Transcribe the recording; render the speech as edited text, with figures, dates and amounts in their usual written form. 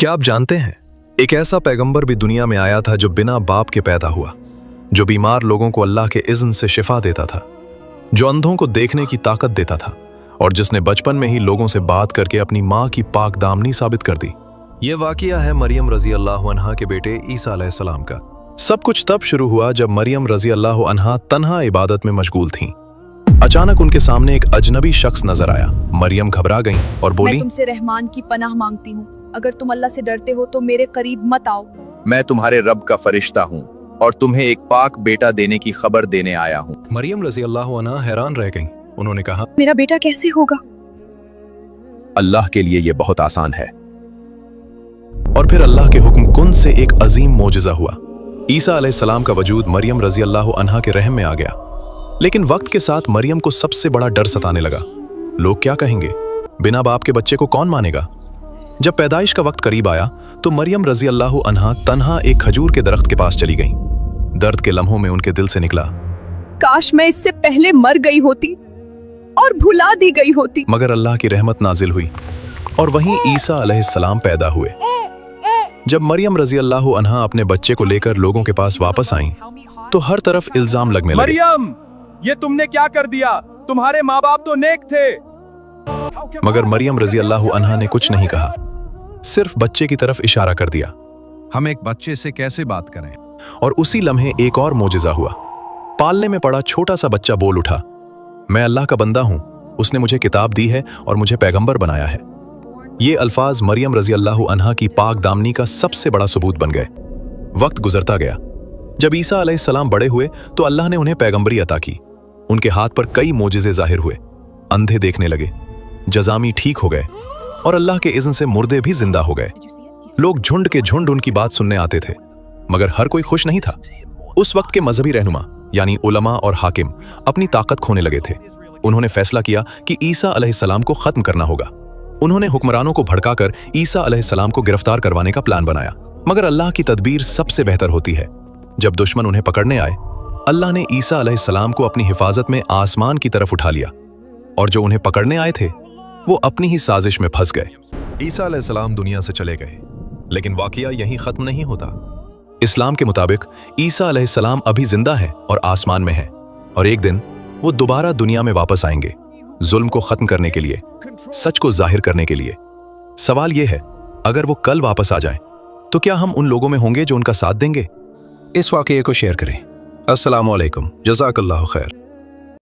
क्या आप जानते हैं, एक ऐसा पैगंबर भी दुनिया में आया था जो बिना बाप के पैदा हुआ, जो बीमार लोगों को अल्लाह के इज़्न से शिफा देता था, जो अंधों को देखने की ताकत देता था और जिसने बचपन में ही लोगों से बात करके अपनी माँ की पाक दामनी साबित कर दी। ये वाक़िया है मरियम रज़ी अल्लाह अन्हा के बेटे ईसा अलैहिस्सलाम का। सब कुछ तब शुरू हुआ जब मरियम रज़ी अल्लाह अन्हा तन्हा इबादत में मशगूल थीं। अचानक उनके सामने एक अजनबी शख्स नजर आया। मरियम घबरा गईं और बोली, मैं तुमसे रहमान की पनाह मांगती हूँ, अगर तुम अल्लाह से डरते हो तो मेरे करीब मत आओ। मैं तुम्हारे रब का फरिश्ता हूँ और तुम्हें एक पाक बेटा देने की खबर देने आया हूँ। मरियम रज़ी अल्लाह अन्हा हैरान रह गईं। उन्होंने कहा, मेरा बेटा कैसे होगा? अल्लाह के लिए ये बहुत आसान है। और फिर अल्लाह के हुक्म कुन से एक अजीम मोजज़ा हुआ। ईसा अलैहिस्सलाम का वजूद मरियम रज़ी अल्लाह अन्हा के रहम में आ गया। लेकिन वक्त के साथ मरियम को सबसे बड़ा डर सताने लगा। लोग क्या कहेंगे? बिना बाप के बच्चे को कौन मानेगा? जब पैदाइश का वक्त करीब आया तो मरियम रज़ी अल्लाह अन्हा तन्हा एक खजूर के दरख्त के पास चली गईं। दर्द के लम्हों में उनके दिल से निकला, काश मैं इससे पहले मर गई होती और भुला दी गई होती। मगर अल्लाह की रहमत नाजिल हुई और वहीं ईसा अलैहिस्सलाम पैदा हुए। जब मरियम रज़ी अल्लाह अन्हा अपने बच्चे को लेकर लोगों के पास वापस आईं तो हर तरफ इल्जाम लगने लगे। मरियम, ये तुमने क्या कर दिया? तुम्हारे माँ बाप तो नेक थे। मगर मरियम रज़ी अल्लाह अन्हा ने कुछ नहीं कहा, सिर्फ बच्चे की तरफ इशारा कर दिया। हम एक बच्चे से कैसे बात करें? और उसी लम्हे एक और मोजिज़ा हुआ। पालने में पड़ा छोटा सा बच्चा बोल उठा, मैं अल्लाह का बंदा हूं, उसने मुझे किताब दी है और मुझे पैगंबर बनाया है। ये अल्फाज मरियम रज़ी अल्लाह अन्हा की पाक दामनी का सबसे बड़ा सबूत बन गए। वक्त गुजरता गया। जब ईसा अलैहिस्सलाम बड़े हुए तो अल्लाह ने उन्हें पैगंबरी अता की। उनके हाथ पर कई मोजिज़े जाहिर हुए। अंधे देखने लगे, जज़ामी ठीक हो गए और अल्लाह के इज़्न से मुर्दे भी जिंदा हो गए। लोग झुंड के झुंड उनकी बात सुनने आते थे, मगर हर कोई खुश नहीं था। उस वक्त के मजहबी रहनुमा यानी उलमा और हाकिम अपनी ताकत खोने लगे थे। उन्होंने फैसला किया कि ईसा अलैहिस्सलाम को खत्म करना होगा। उन्होंने हुक्मरानों को भड़काकर ईसा अलैहिस्सलाम को गिरफ्तार करवाने का प्लान बनाया। मगर अल्लाह की तदबीर सबसे बेहतर होती है। जब दुश्मन उन्हें पकड़ने आए, अल्लाह ने ईसा अलैहिस्सलाम को अपनी हिफाजत में आसमान की तरफ उठा लिया और जो उन्हें पकड़ने आए थे वो अपनी ही साजिश में फंस गए। ईसा अलैहिस्सलाम दुनिया से चले गए, लेकिन वाक़िया यहीं खत्म नहीं होता। इस्लाम के मुताबिक ईसा अलैहिस्सलाम अभी जिंदा हैं और आसमान में हैं, और एक दिन वो दोबारा दुनिया में वापस आएंगे, जुल्म को खत्म करने के लिए, सच को जाहिर करने के लिए। सवाल ये है, अगर वो कल वापस आ जाएं, तो क्या हम उन लोगों में होंगे जो उनका साथ देंगे? इस वाक़ये को शेयर करें। अस्सलामु अलैकुम, जज़ाकल्लाहु खैर।